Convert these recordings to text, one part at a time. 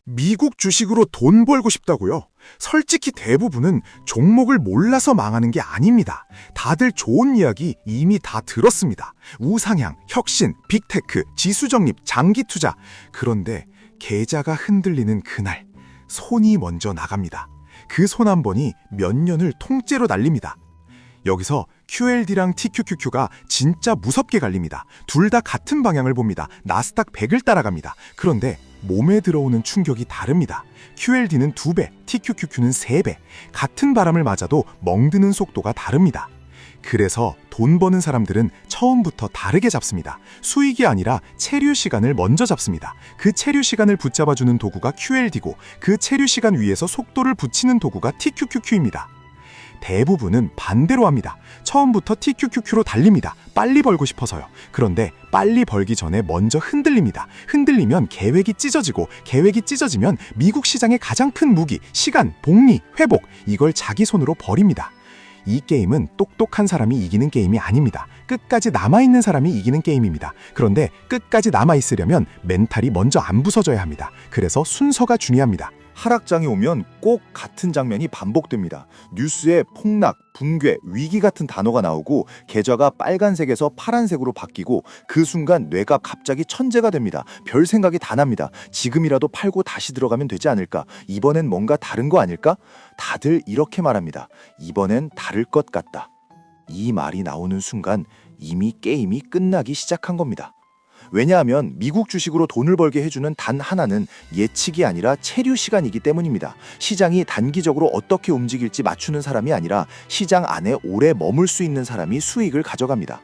미국 주식으로 돈 벌고 싶다고요? 솔직히 대부분은 종목을 몰라서 망하는 게 아닙니다. 다들 좋은 이야기 이미 다 들었습니다. 우상향, 혁신, 빅테크, 지수적립, 장기 투자. 그런데 계좌가 흔들리는 그날, 손이 먼저 나갑니다. 그 손 한 번이 몇 년을 통째로 날립니다. 여기서 QLD랑 TQQQ가 진짜 무섭게 갈립니다. 둘 다 같은 방향을 봅니다. 나스닥 100을 따라갑니다. 그런데 몸에 들어오는 충격이 다릅니다. QLD는 2배, TQQQ는 3배. 같은 바람을 맞아도 멍드는 속도가 다릅니다. 그래서 돈 버는 사람들은 처음부터 다르게 잡습니다. 수익이 아니라 체류 시간을 먼저 잡습니다. 그 체류 시간을 붙잡아주는 도구가 QLD고 그 체류 시간 위에서 속도를 붙이는 도구가 TQQQ입니다. 대부분은 반대로 합니다. 처음부터 TQQQ로 달립니다. 빨리 벌고 싶어서요. 그런데 빨리 벌기 전에 먼저 흔들립니다. 흔들리면 계획이 찢어지고 계획이 찢어지면 미국 시장의 가장 큰 무기, 시간, 복리, 회복, 이걸 자기 손으로 버립니다. 이 게임은 똑똑한 사람이 이기는 게임이 아닙니다. 끝까지 남아있는 사람이 이기는 게임입니다. 그런데 끝까지 남아있으려면 멘탈이 먼저 안 부서져야 합니다. 그래서 순서가 중요합니다. 하락장이 오면 꼭 같은 장면이 반복됩니다. 뉴스에 폭락, 붕괴, 위기 같은 단어가 나오고 계좌가 빨간색에서 파란색으로 바뀌고 그 순간 뇌가 갑자기 천재가 됩니다. 별 생각이 다 납니다. 지금이라도 팔고 다시 들어가면 되지 않을까? 이번엔 뭔가 다른 거 아닐까? 다들 이렇게 말합니다. 이번엔 다를 것 같다. 이 말이 나오는 순간 이미 게임이 끝나기 시작한 겁니다. 왜냐하면 미국 주식으로 돈을 벌게 해주는 단 하나는 예측이 아니라 체류 시간이기 때문입니다. 시장이 단기적으로 어떻게 움직일지 맞추는 사람이 아니라 시장 안에 오래 머물 수 있는 사람이 수익을 가져갑니다.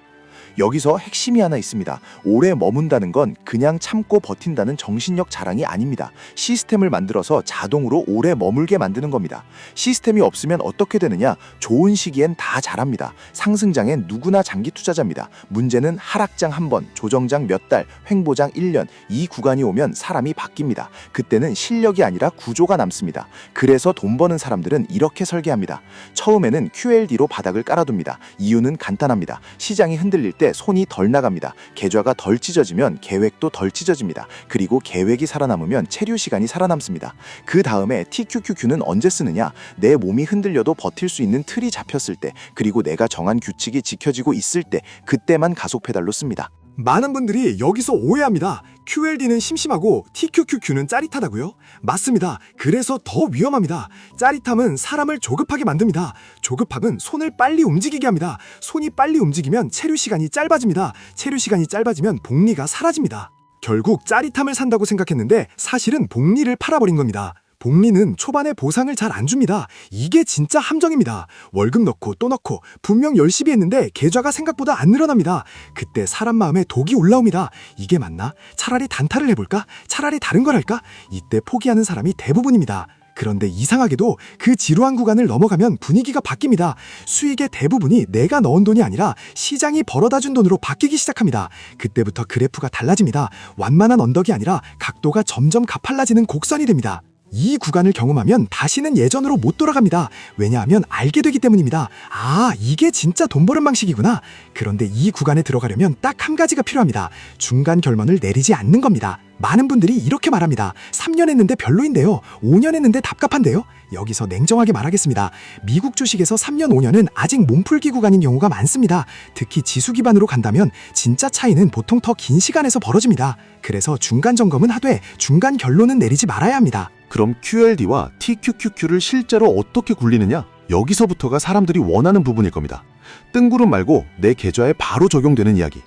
여기서 핵심이 하나 있습니다. 오래 머문다는 건 그냥 참고 버틴다는 정신력 자랑이 아닙니다. 시스템을 만들어서 자동으로 오래 머물게 만드는 겁니다. 시스템이 없으면 어떻게 되느냐? 좋은 시기엔 다 잘합니다. 상승장엔 누구나 장기 투자자입니다. 문제는 하락장 한 번, 조정장 몇 달, 횡보장 1년, 이 구간이 오면 사람이 바뀝니다. 그때는 실력이 아니라 구조가 남습니다. 그래서 돈 버는 사람들은 이렇게 설계합니다. 처음에는 QLD로 바닥을 깔아둡니다. 이유는 간단합니다. 시장이 흔들릴 때 손이 덜 나갑니다. 계좌가 덜 찢어지면 계획도 덜 찢어집니다. 그리고 계획이 살아남으면 체류 시간이 살아남습니다. 그 다음에 TQQQ는 언제 쓰느냐? 내 몸이 흔들려도 버틸 수 있는 틀이 잡혔을 때, 그리고 내가 정한 규칙이 지켜지고 있을 때, 그때만 가속 페달로 씁니다. 많은 분들이 여기서 오해합니다. QLD는 심심하고 TQQQ는 짜릿하다고요? 맞습니다. 그래서 더 위험합니다. 짜릿함은 사람을 조급하게 만듭니다. 조급함은 손을 빨리 움직이게 합니다. 손이 빨리 움직이면 체류 시간이 짧아집니다. 체류 시간이 짧아지면 복리가 사라집니다. 결국 짜릿함을 산다고 생각했는데 사실은 복리를 팔아버린 겁니다. 복리는 초반에 보상을 잘 안 줍니다. 이게 진짜 함정입니다. 월급 넣고 또 넣고 분명 열심히 했는데 계좌가 생각보다 안 늘어납니다. 그때 사람 마음에 독이 올라옵니다. 이게 맞나? 차라리 단타를 해볼까? 차라리 다른 걸 할까? 이때 포기하는 사람이 대부분입니다. 그런데 이상하게도 그 지루한 구간을 넘어가면 분위기가 바뀝니다. 수익의 대부분이 내가 넣은 돈이 아니라 시장이 벌어다 준 돈으로 바뀌기 시작합니다. 그때부터 그래프가 달라집니다. 완만한 언덕이 아니라 각도가 점점 가팔라지는 곡선이 됩니다. 이 구간을 경험하면 다시는 예전으로 못 돌아갑니다. 왜냐하면 알게 되기 때문입니다. 아, 이게 진짜 돈 버는 방식이구나. 그런데 이 구간에 들어가려면 딱 한 가지가 필요합니다. 중간 결론을 내리지 않는 겁니다. 많은 분들이 이렇게 말합니다. 3년 했는데 별로인데요. 5년 했는데 답답한데요. 여기서 냉정하게 말하겠습니다. 미국 주식에서 3년, 5년은 아직 몸풀기 구간인 경우가 많습니다. 특히 지수 기반으로 간다면 진짜 차이는 보통 더 긴 시간에서 벌어집니다. 그래서 중간 점검은 하되 중간 결론은 내리지 말아야 합니다. 그럼 QLD와 TQQQ를 실제로 어떻게 굴리느냐? 여기서부터가 사람들이 원하는 부분일 겁니다. 뜬구름 말고 내 계좌에 바로 적용되는 이야기.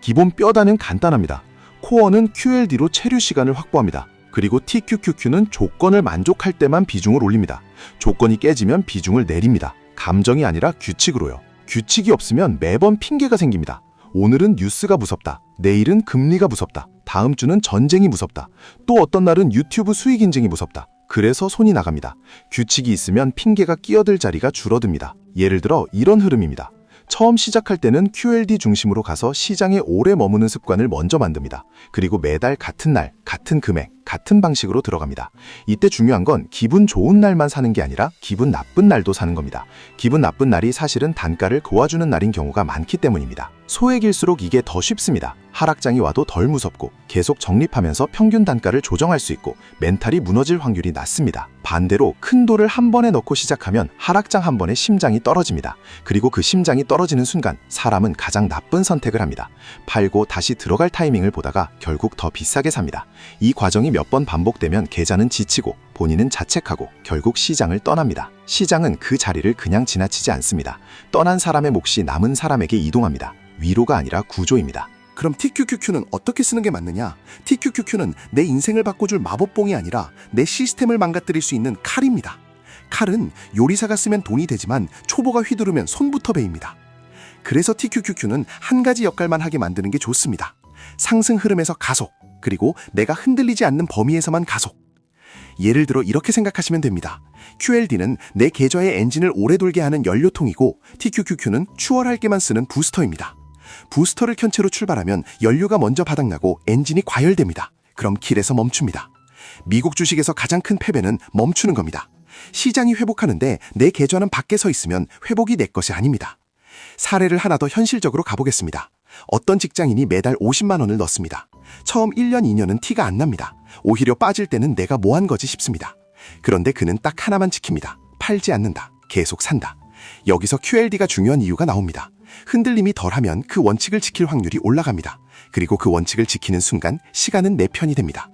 기본 뼈단은 간단합니다. 코어는 QLD로 체류 시간을 확보합니다. 그리고 TQQQ는 조건을 만족할 때만 비중을 올립니다. 조건이 깨지면 비중을 내립니다. 감정이 아니라 규칙으로요. 규칙이 없으면 매번 핑계가 생깁니다. 오늘은 뉴스가 무섭다. 내일은 금리가 무섭다. 다음 주는 전쟁이 무섭다. 또 어떤 날은 유튜브 수익 인증이 무섭다. 그래서 손이 나갑니다. 규칙이 있으면 핑계가 끼어들 자리가 줄어듭니다. 예를 들어 이런 흐름입니다. 처음 시작할 때는 QLD 중심으로 가서 시장에 오래 머무는 습관을 먼저 만듭니다. 그리고 매달 같은 날, 같은 금액, 같은 방식으로 들어갑니다. 이때 중요한 건 기분 좋은 날만 사는 게 아니라 기분 나쁜 날도 사는 겁니다. 기분 나쁜 날이 사실은 단가를 도와주는 날인 경우가 많기 때문입니다. 소액일수록 이게 더 쉽습니다. 하락장이 와도 덜 무섭고 계속 적립하면서 평균 단가를 조정할 수 있고 멘탈이 무너질 확률이 낮습니다. 반대로 큰 돌을 한 번에 넣고 시작하면 하락장 한 번에 심장이 떨어집니다. 그리고 그 심장이 떨어지는 순간 사람은 가장 나쁜 선택을 합니다. 팔고 다시 들어갈 타이밍을 보다가 결국 더 비싸게 삽니다. 이 과정이 몇 번 반복되면 계좌는 지치고 본인은 자책하고 결국 시장을 떠납니다. 시장은 그 자리를 그냥 지나치지 않습니다. 떠난 사람의 몫이 남은 사람에게 이동합니다. 위로가 아니라 구조입니다. 그럼 TQQQ는 어떻게 쓰는 게 맞느냐? TQQQ는 내 인생을 바꿔줄 마법봉이 아니라 내 시스템을 망가뜨릴 수 있는 칼입니다. 칼은 요리사가 쓰면 돈이 되지만 초보가 휘두르면 손부터 베입니다. 그래서 TQQQ는 한 가지 역할만 하게 만드는 게 좋습니다. 상승 흐름에서 가속, 그리고 내가 흔들리지 않는 범위에서만 가속. 예를 들어 이렇게 생각하시면 됩니다. QLD는 내 계좌의 엔진을 오래 돌게 하는 연료통이고 TQQQ는 추월할 게만 쓰는 부스터입니다. 부스터를 켠 채로 출발하면 연료가 먼저 바닥나고 엔진이 과열됩니다. 그럼 길에서 멈춥니다. 미국 주식에서 가장 큰 패배는 멈추는 겁니다. 시장이 회복하는데 내 계좌는 밖에 서 있으면 회복이 내 것이 아닙니다. 사례를 하나 더 현실적으로 가보겠습니다. 어떤 직장인이 매달 50만 원을 넣습니다. 처음 1년, 2년은 티가 안 납니다. 오히려 빠질 때는 내가 뭐 한 거지 싶습니다. 그런데 그는 딱 하나만 지킵니다. 팔지 않는다. 계속 산다. 여기서 QLD가 중요한 이유가 나옵니다. 흔들림이 덜하면 그 원칙을 지킬 확률이 올라갑니다. 그리고 그 원칙을 지키는 순간 시간은 내 편이 됩니다.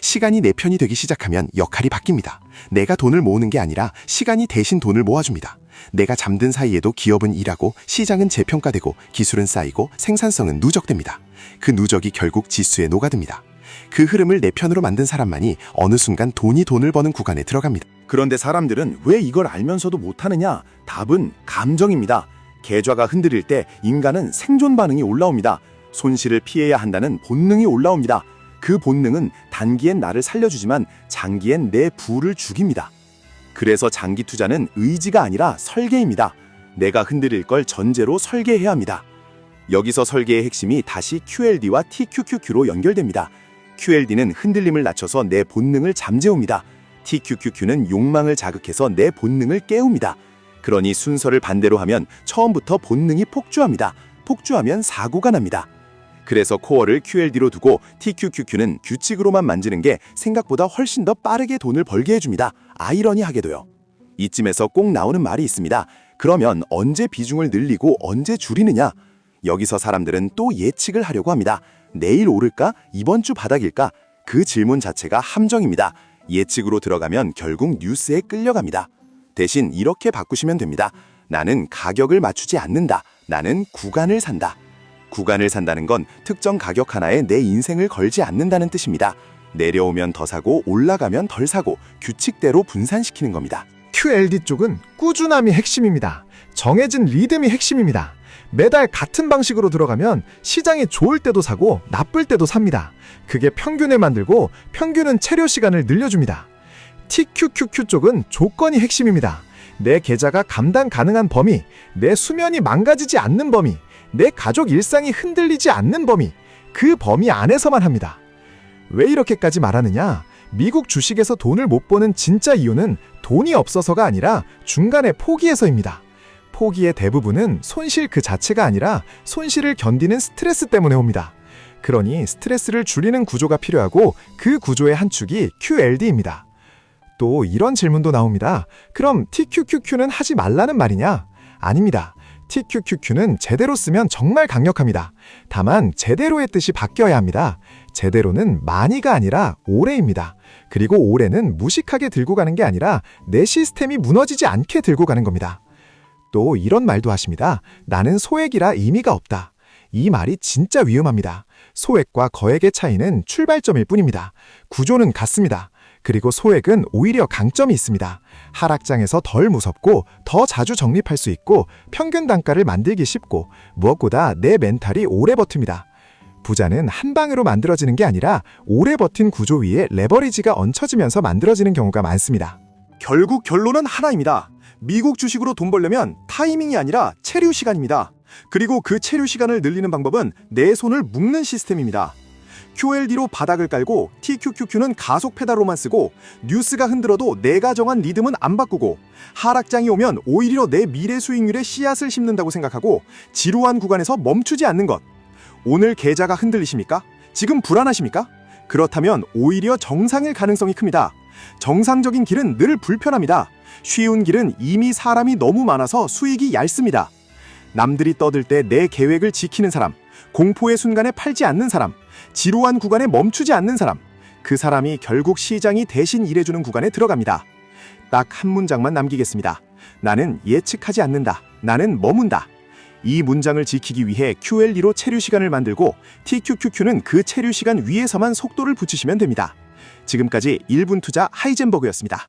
시간이 내 편이 되기 시작하면 역할이 바뀝니다. 내가 돈을 모으는 게 아니라 시간이 대신 돈을 모아줍니다. 내가 잠든 사이에도 기업은 일하고 시장은 재평가되고 기술은 쌓이고 생산성은 누적됩니다. 그 누적이 결국 지수에 녹아듭니다. 그 흐름을 내 편으로 만든 사람만이 어느 순간 돈이 돈을 버는 구간에 들어갑니다. 그런데 사람들은 왜 이걸 알면서도 못하느냐? 답은 감정입니다. 계좌가 흔들릴 때 인간은 생존 반응이 올라옵니다. 손실을 피해야 한다는 본능이 올라옵니다. 그 본능은 단기엔 나를 살려주지만 장기엔 내 부를 죽입니다. 그래서 장기 투자는 의지가 아니라 설계입니다. 내가 흔들릴 걸 전제로 설계해야 합니다. 여기서 설계의 핵심이 다시 QLD와 TQQQ로 연결됩니다. QLD는 흔들림을 낮춰서 내 본능을 잠재웁니다. TQQQ는 욕망을 자극해서 내 본능을 깨웁니다. 그러니 순서를 반대로 하면 처음부터 본능이 폭주합니다. 폭주하면 사고가 납니다. 그래서 코어를 QLD로 두고 TQQQ는 규칙으로만 만지는 게 생각보다 훨씬 더 빠르게 돈을 벌게 해줍니다. 아이러니하게도요. 이쯤에서 꼭 나오는 말이 있습니다. 그러면 언제 비중을 늘리고 언제 줄이느냐? 여기서 사람들은 또 예측을 하려고 합니다. 내일 오를까? 이번 주 바닥일까? 그 질문 자체가 함정입니다. 예측으로 들어가면 결국 뉴스에 끌려갑니다. 대신 이렇게 바꾸시면 됩니다. 나는 가격을 맞추지 않는다. 나는 구간을 산다. 구간을 산다는 건 특정 가격 하나에 내 인생을 걸지 않는다는 뜻입니다. 내려오면 더 사고 올라가면 덜 사고 규칙대로 분산시키는 겁니다. QLD 쪽은 꾸준함이 핵심입니다. 정해진 리듬이 핵심입니다. 매달 같은 방식으로 들어가면 시장이 좋을 때도 사고 나쁠 때도 삽니다. 그게 평균을 만들고 평균은 체류 시간을 늘려줍니다. TQQQ 쪽은 조건이 핵심입니다. 내 계좌가 감당 가능한 범위, 내 수면이 망가지지 않는 범위, 내 가족 일상이 흔들리지 않는 범위, 그 범위 안에서만 합니다. 왜 이렇게까지 말하느냐? 미국 주식에서 돈을 못 버는 진짜 이유는 돈이 없어서가 아니라 중간에 포기해서입니다. 포기의 대부분은 손실 그 자체가 아니라 손실을 견디는 스트레스 때문에 옵니다. 그러니 스트레스를 줄이는 구조가 필요하고 그 구조의 한 축이 QLD입니다. 또 이런 질문도 나옵니다. 그럼 TQQQ는 하지 말라는 말이냐? 아닙니다. TQQQ는 제대로 쓰면 정말 강력합니다. 다만 제대로의 뜻이 바뀌어야 합니다. 제대로는 많이가 아니라 오래입니다. 그리고 오래는 무식하게 들고 가는 게 아니라 내 시스템이 무너지지 않게 들고 가는 겁니다. 또 이런 말도 하십니다. 나는 소액이라 의미가 없다. 이 말이 진짜 위험합니다. 소액과 거액의 차이는 출발점일 뿐입니다. 구조는 같습니다. 그리고 소액은 오히려 강점이 있습니다. 하락장에서 덜 무섭고 더 자주 적립할 수 있고 평균 단가를 만들기 쉽고 무엇보다 내 멘탈이 오래 버팁니다. 부자는 한 방으로 만들어지는 게 아니라 오래 버틴 구조 위에 레버리지가 얹혀지면서 만들어지는 경우가 많습니다. 결국 결론은 하나입니다. 미국 주식으로 돈 벌려면 타이밍이 아니라 체류 시간입니다. 그리고 그 체류 시간을 늘리는 방법은 내 손을 묶는 시스템입니다. QLD로 바닥을 깔고 TQQQ는 가속 페달로만 쓰고 뉴스가 흔들어도 내가 정한 리듬은 안 바꾸고 하락장이 오면 오히려 내 미래 수익률에 씨앗을 심는다고 생각하고 지루한 구간에서 멈추지 않는 것. 오늘 계좌가 흔들리십니까? 지금 불안하십니까? 그렇다면 오히려 정상일 가능성이 큽니다. 정상적인 길은 늘 불편합니다. 쉬운 길은 이미 사람이 너무 많아서 수익이 얇습니다. 남들이 떠들 때 내 계획을 지키는 사람, 공포의 순간에 팔지 않는 사람, 지루한 구간에 멈추지 않는 사람, 그 사람이 결국 시장이 대신 일해주는 구간에 들어갑니다. 딱 한 문장만 남기겠습니다. 나는 예측하지 않는다. 나는 머문다. 이 문장을 지키기 위해 QLD로 체류 시간을 만들고 TQQQ는 그 체류 시간 위에서만 속도를 붙이시면 됩니다. 지금까지 1분 투자 하이젠버그였습니다.